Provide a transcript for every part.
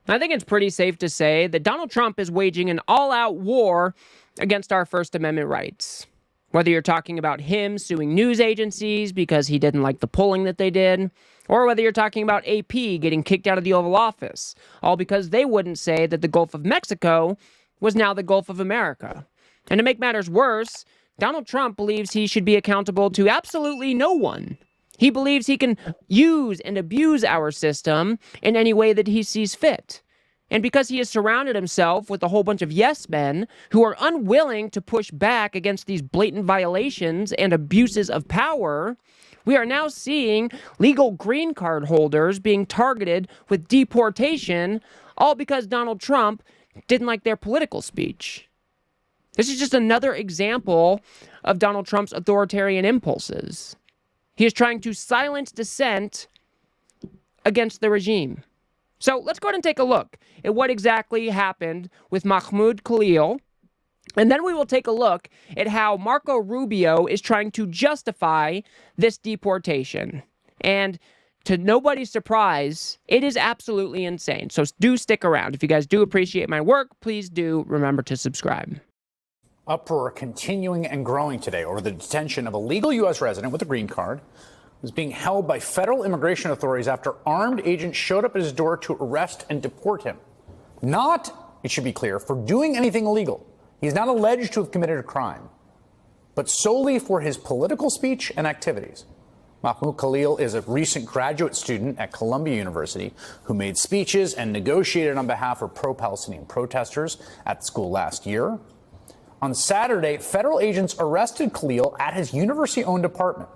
I think it's pretty safe to say that Donald Trump is waging an all-out war against our First Amendment rights. Whether you're talking about him suing news agencies because he didn't like the polling that they did, or whether you're talking about AP getting kicked out of the Oval Office, all because they wouldn't say that the Gulf of Mexico was now the Gulf of America. And to make matters worse, Donald Trump believes he should be accountable to absolutely no one. He believes he can use and abuse our system in any way that he sees fit. And because he has surrounded himself with a whole bunch of yes men who are unwilling to push back against these blatant violations and abuses of power, we are now seeing legal green card holders being targeted with deportation, all because Donald Trump didn't like their political speech. This is just another example of Donald Trump's authoritarian impulses. He is trying to silence dissent against the regime. So let's go ahead and take a look at what exactly happened with Mahmoud Khalil. And then we will take a look at how Marco Rubio is trying to justify this deportation. And to nobody's surprise, it is absolutely insane. So do stick around. If you guys do appreciate my work, please do remember to subscribe. Uproar continuing and growing today over the detention of a legal U.S. resident with a green card who's being held by federal immigration authorities after armed agents showed up at his door to arrest and deport him. Not, it should be clear, for doing anything illegal. He's not alleged to have committed a crime, but solely for his political speech and activities. Mahmoud Khalil is a recent graduate student at Columbia University who made speeches and negotiated on behalf of pro-Palestinian protesters at the school last year. On Saturday, federal agents arrested Khalil at his university-owned apartment,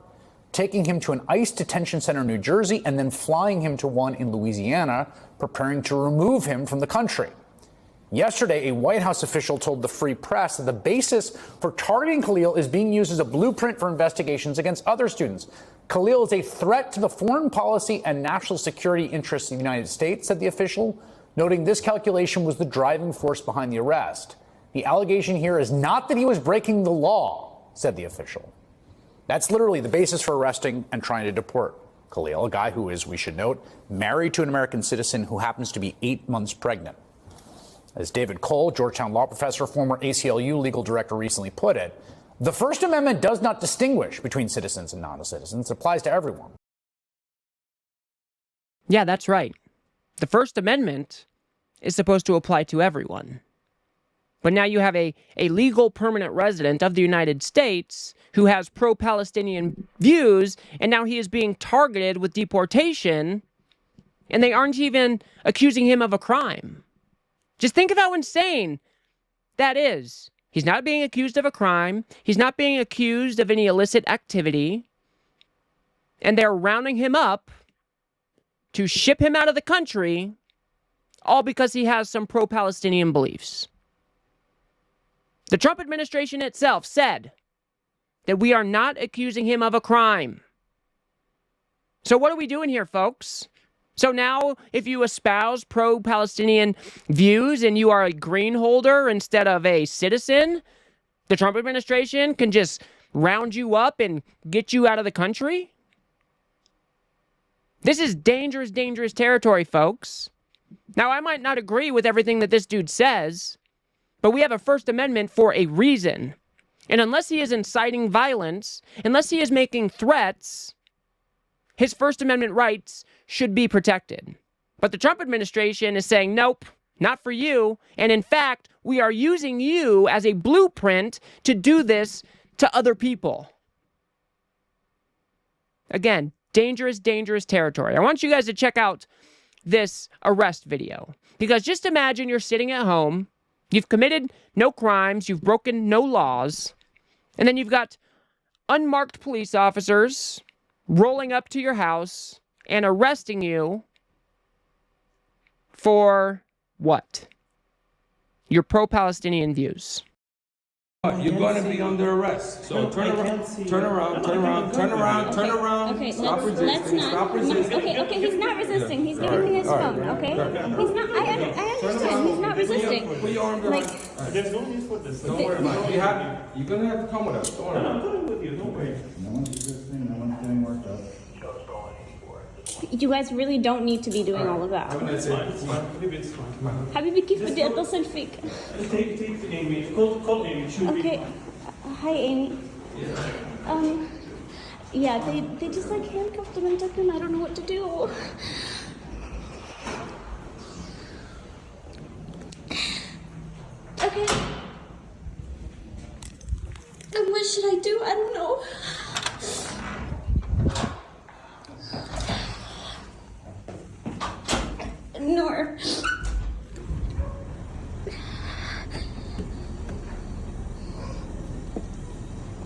taking him to an ICE detention center in New Jersey and then flying him to one in Louisiana, preparing to remove him from the country. Yesterday, a White House official told the Free Press that the basis for targeting Khalil is being used as a blueprint for investigations against other students. Khalil is a threat to the foreign policy and national security interests of the United States, said the official, noting this calculation was the driving force behind the arrest. The allegation here is not that he was breaking the law, said the official. That's literally the basis for arresting and trying to deport Khalil, a guy who is, we should note, married to an American citizen who happens to be 8 months pregnant. As David Cole, Georgetown law professor, former ACLU legal director, recently put it, the First Amendment does not distinguish between citizens and non-citizens. It applies to everyone. Yeah, that's right. The First Amendment is supposed to apply to everyone. But now you have a legal permanent resident of the United States who has pro-Palestinian views, and now he is being targeted with deportation, and they aren't even accusing him of a crime. Just think of how insane that is. He's not being accused of a crime. He's not being accused of any illicit activity. And they're rounding him up to ship him out of the country, all because he has some pro-Palestinian beliefs. The Trump administration itself said that we are not accusing him of a crime. So what are we doing here, folks? So now, if you espouse pro-Palestinian views and you are a green holder instead of a citizen, the Trump administration can just round you up and get you out of the country? This is dangerous, dangerous territory, folks. Now, I might not agree with everything that this dude says, but we have a First Amendment for a reason. And unless he is inciting violence, unless he is making threats, his First Amendment rights should be protected. But the Trump administration is saying, nope, not for you. And in fact, we are using you as a blueprint to do this to other people. Again, dangerous, dangerous territory. I want you guys to check out this arrest video. Because just imagine you're sitting at home, you've committed no crimes, you've broken no laws, and then you've got unmarked police officers rolling up to your house and arresting you for what? Your pro-Palestinian views. You're going to be under arrest. So turn around. Okay, Stop let's resisting. not. Stop resisting. Okay, he's not resisting. He's giving me his phone. Okay, he's not. I understand. He's not resisting. Put your arm Like, There's no use for this. Don't worry about it. You're going to have to come with us. Don't worry. I'm coming with you. No way. No one's resisting, no one's getting worked up. You guys really don't need to be doing all of that. It's fine. حبيبي كيف بدي اتصل فيك؟ Take Amy. Call Amy. She'll be Okay. Hi, Amy. Yeah, they just like handcuffed him and took him. I don't know what to do. Okay. Then what should I do? I don't know. Nor.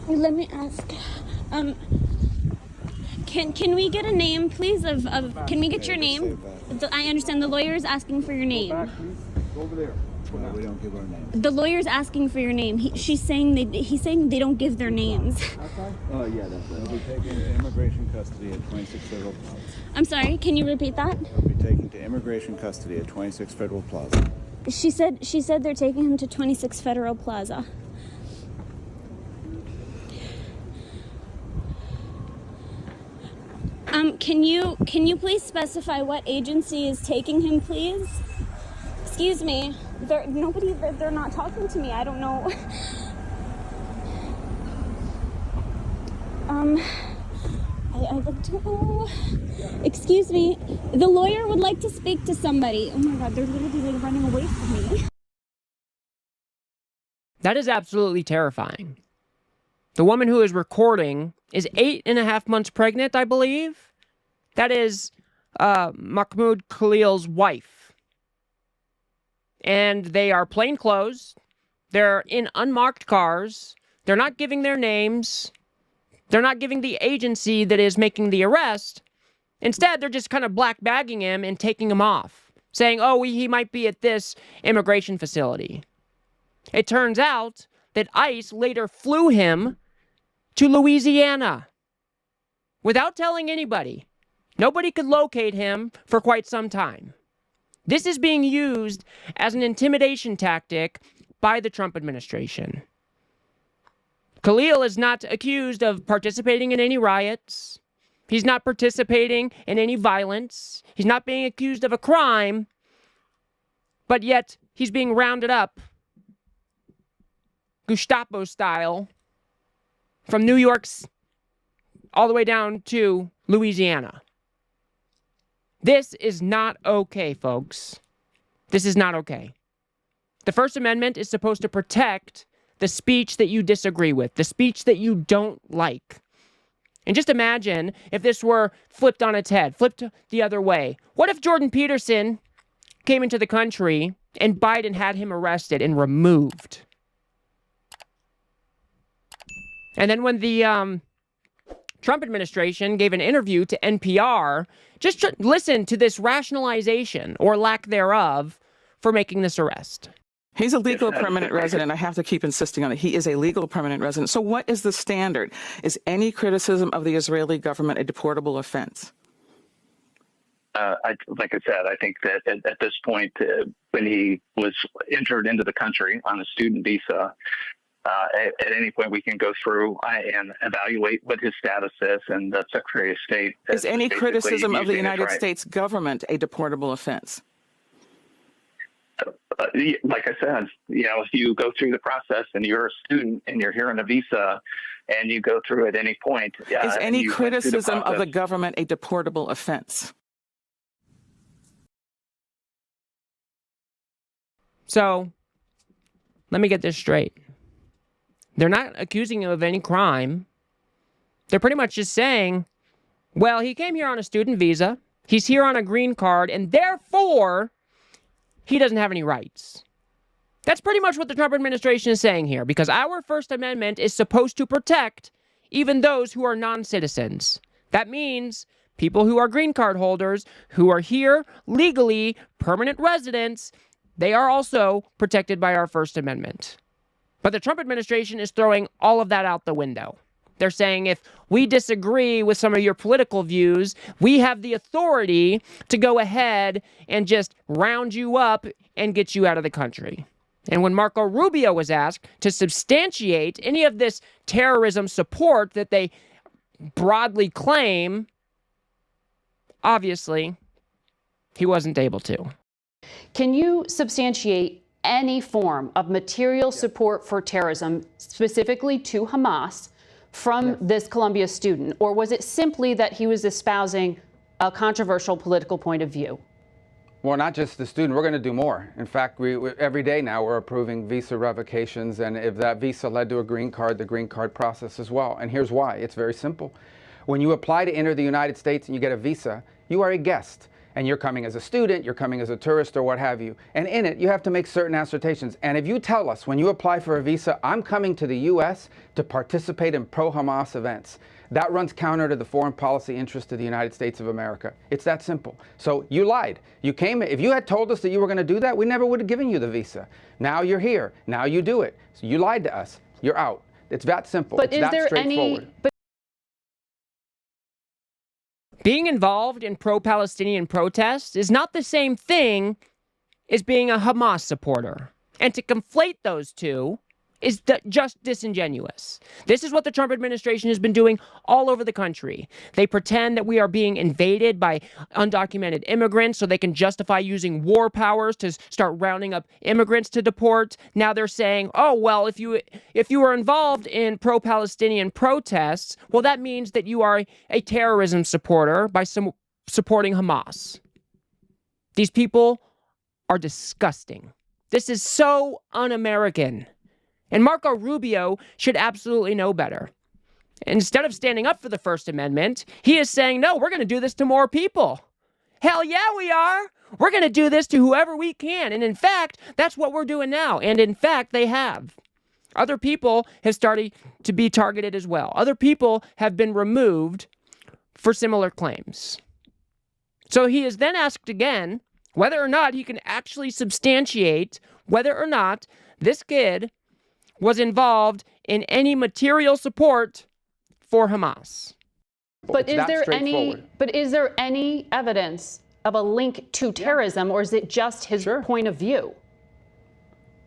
Let me ask. Can we get a name, please? Of can we get your name? I understand the lawyer is asking for your name. Over there. No, we don't give our name. The lawyer's asking for your name. He's saying they don't give their names. Oh, yeah, that's right. They'll be taken to immigration custody at 26 Federal Plaza. I'm sorry. Can you repeat that? They'll be taken to immigration custody at 26 Federal Plaza. She said they're taking him to 26 Federal Plaza. Can you please specify what agency is taking him, please? Excuse me. They're not talking to me. I don't know. I don't know. Excuse me. The lawyer would like to speak to somebody. Oh my God, they're literally like running away from me. That is absolutely terrifying. The woman who is recording is 8.5 months pregnant, I believe. That is Mahmoud Khalil's wife. And they are plainclothes. They're in unmarked cars. They're not giving their names. They're not giving the agency that is making the arrest. Instead, they're just kind of black bagging him and taking him off, saying, oh, he might be at this immigration facility. It turns out that ICE later flew him to Louisiana without telling anybody. Nobody could locate him for quite some time. This is being used as an intimidation tactic by the Trump administration. Khalil is not accused of participating in any riots. He's not participating in any violence. He's not being accused of a crime. But yet, he's being rounded up, Gestapo style, from New York all the way down to Louisiana. This is not okay, folks. This is not okay. The First Amendment is supposed to protect the speech that you disagree with, the speech that you don't like. And just imagine if this were flipped on its head, flipped the other way. What if Jordan Peterson came into the country and Biden had him arrested and removed? And then when the Trump administration gave an interview to NPR, just listen to this rationalization, or lack thereof, for making this arrest. He's a legal permanent resident. I have to keep insisting on it. He is a legal permanent resident. So what is the standard? Is any criticism of the Israeli government a deportable offense? Like I said, I think that at this point, when he was entered into the country on a student visa, at any point we can go through and evaluate what his status is, and the Secretary of State is any criticism of the United States government a deportable offense? Like I said, if you go through the process and you're a student and you're here on a visa and you go through at any point, is any criticism of the government a deportable offense? So, let me get this straight. They're not accusing him of any crime. They're pretty much just saying, well, he came here on a student visa, he's here on a green card, and therefore, he doesn't have any rights. That's pretty much what the Trump administration is saying here, because our First Amendment is supposed to protect even those who are non-citizens. That means people who are green card holders, who are here legally, permanent residents, they are also protected by our First Amendment. But the Trump administration is throwing all of that out the window. They're saying if we disagree with some of your political views, we have the authority to go ahead and just round you up and get you out of the country. And when Marco Rubio was asked to substantiate any of this terrorism support that they broadly claim, obviously, he wasn't able to. Can you substantiate any form of material support for terrorism, specifically to Hamas, from this Columbia student? Or was it simply that he was espousing a controversial political point of view? Well, not just the student. We're going to do more. In fact, every day now we're approving visa revocations, and if that visa led to a green card, the green card process as well. And here's why. It's very simple. When you apply to enter the United States and you get a visa, you are a guest. And you're coming as a student, you're coming as a tourist, or what have you. And in it, you have to make certain assertions. And if you tell us when you apply for a visa, I'm coming to the U.S. to participate in pro-Hamas events, that runs counter to the foreign policy interest of the United States of America. It's that simple. So you lied. You came. If you had told us that you were going to do that, we never would have given you the visa. Now you're here. Now you do it. So you lied to us. You're out. It's that simple. But it's is that there straightforward. Being involved in pro-Palestinian protests is not the same thing as being a Hamas supporter. And to conflate those two is just disingenuous. This is what the Trump administration has been doing all over the country. They pretend that we are being invaded by undocumented immigrants so they can justify using war powers to start rounding up immigrants to deport. Now they're saying, oh, well, if you were involved in pro-Palestinian protests, well, that means that you are a terrorism supporter by supporting Hamas. These people are disgusting. This is so un-American. And Marco Rubio should absolutely know better. Instead of standing up for the First Amendment, he is saying, no, we're going to do this to more people. Hell yeah, we are. We're going to do this to whoever we can. And in fact, that's what we're doing now. And in fact, they have. Other people have started to be targeted as well. Other people have been removed for similar claims. So he is then asked again whether or not he can actually substantiate whether or not this kid was involved in any material support for Hamas. But is there any evidence of a link to terrorism, or is it just his point of view?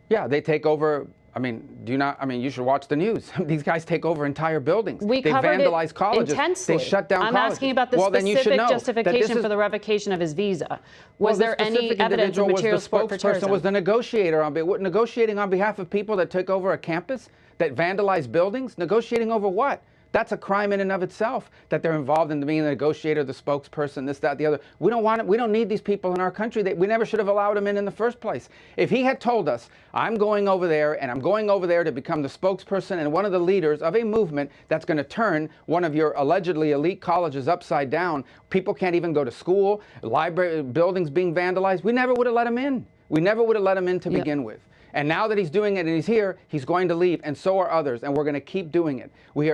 Yeah, they take over. I mean, you should watch the news. These guys take over entire buildings. They vandalize colleges. Intensely. They shut down colleges. I'm asking about the specific justification for the revocation of his visa. Was there any evidence of material support for terrorism? Was the negotiator negotiating on behalf of people that took over a campus, that vandalized buildings? Negotiating over what? That's a crime in and of itself, that they're involved in being the negotiator, the spokesperson, this, that, the other. We don't want it. We don't need these people in our country. We never should have allowed them in the first place. If he had told us, I'm going over there, and I'm going over there to become the spokesperson and one of the leaders of a movement that's going to turn one of your allegedly elite colleges upside down, people can't even go to school, library buildings being vandalized, we never would have let him in. We never would have let him in to begin with. And now that he's doing it and he's here, he's going to leave, and so are others, and we're going to keep doing it.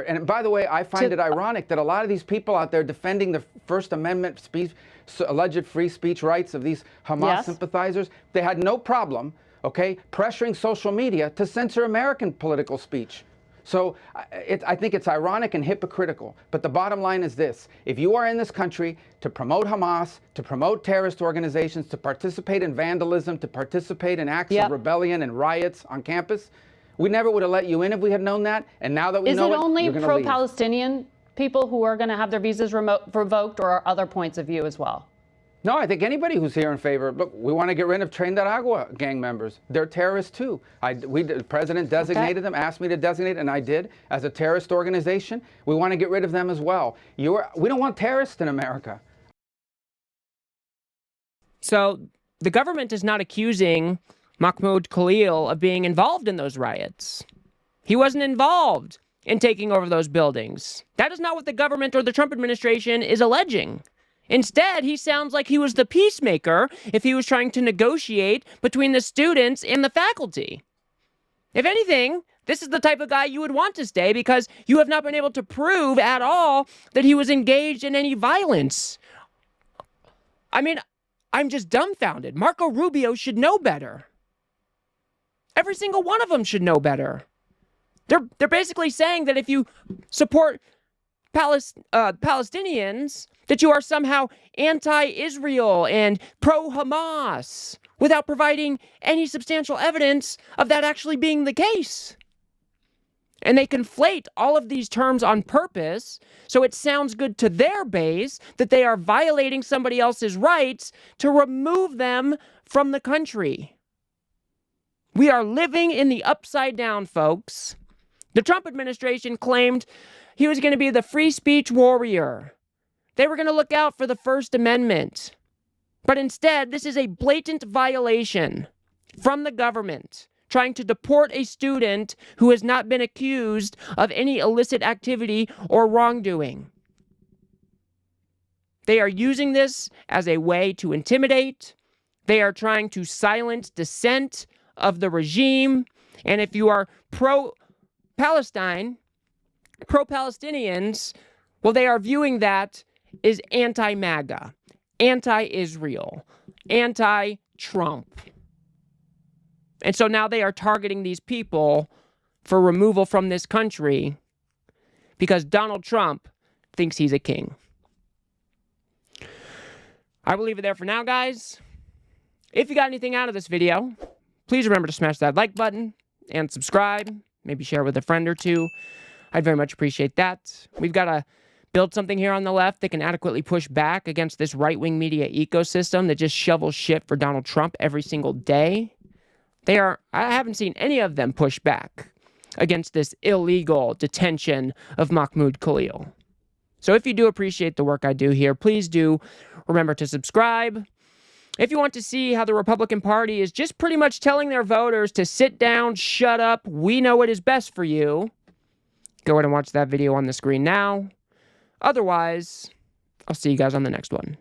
And by the way, I find it ironic that a lot of these people out there defending the First Amendment speech, alleged free speech rights of these Hamas sympathizers, they had no problem, pressuring social media to censor American political speech. So I think it's ironic and hypocritical. But the bottom line is this. If you are in this country to promote Hamas, to promote terrorist organizations, to participate in vandalism, to participate in acts of rebellion and riots on campus, we never would have let you in if we had known that. And now that we know it, is it only you're pro-Palestinian people who are going to have their visas revoked, or are other points of view as well? No, I think anybody who's here in favor. Look, we want to get rid of Tren de Agua gang members. They're terrorists too. The president designated them, asked me to designate, and I did, as a terrorist organization. We want to get rid of them as well. We don't want terrorists in America. So the government is not accusing Mahmoud Khalil of being involved in those riots. He wasn't involved in taking over those buildings. That is not what the government or the Trump administration is alleging. Instead, he sounds like he was the peacemaker if he was trying to negotiate between the students and the faculty. If anything, this is the type of guy you would want to stay because you have not been able to prove at all that he was engaged in any violence. I mean, I'm just dumbfounded. Marco Rubio should know better. Every single one of them should know better. They're basically saying that if you support Palestinians, that you are somehow anti-Israel and pro-Hamas without providing any substantial evidence of that actually being the case. And they conflate all of these terms on purpose so it sounds good to their base that they are violating somebody else's rights to remove them from the country. We are living in the upside down, folks. The Trump administration claimed he was going to be the free speech warrior. They were going to look out for the First Amendment. But instead, this is a blatant violation from the government trying to deport a student who has not been accused of any illicit activity or wrongdoing. They are using this as a way to intimidate. They are trying to silence dissent of the regime. And if you are pro-Palestine, pro-Palestinians, well, they are viewing that as anti-MAGA, anti-Israel, anti-Trump. And so now they are targeting these people for removal from this country because Donald Trump thinks he's a king. I will leave it there for now, guys. If you got anything out of this video, please remember to smash that like button and subscribe. Maybe share with a friend or two. I'd very much appreciate that. We've got to build something here on the left that can adequately push back against this right-wing media ecosystem that just shovels shit for Donald Trump every single day. I haven't seen any of them push back against this illegal detention of Mahmoud Khalil. So if you do appreciate the work I do here, please do remember to subscribe. If you want to see how the Republican Party is just pretty much telling their voters to sit down, shut up, we know what is best for you, go ahead and watch that video on the screen now. Otherwise, I'll see you guys on the next one.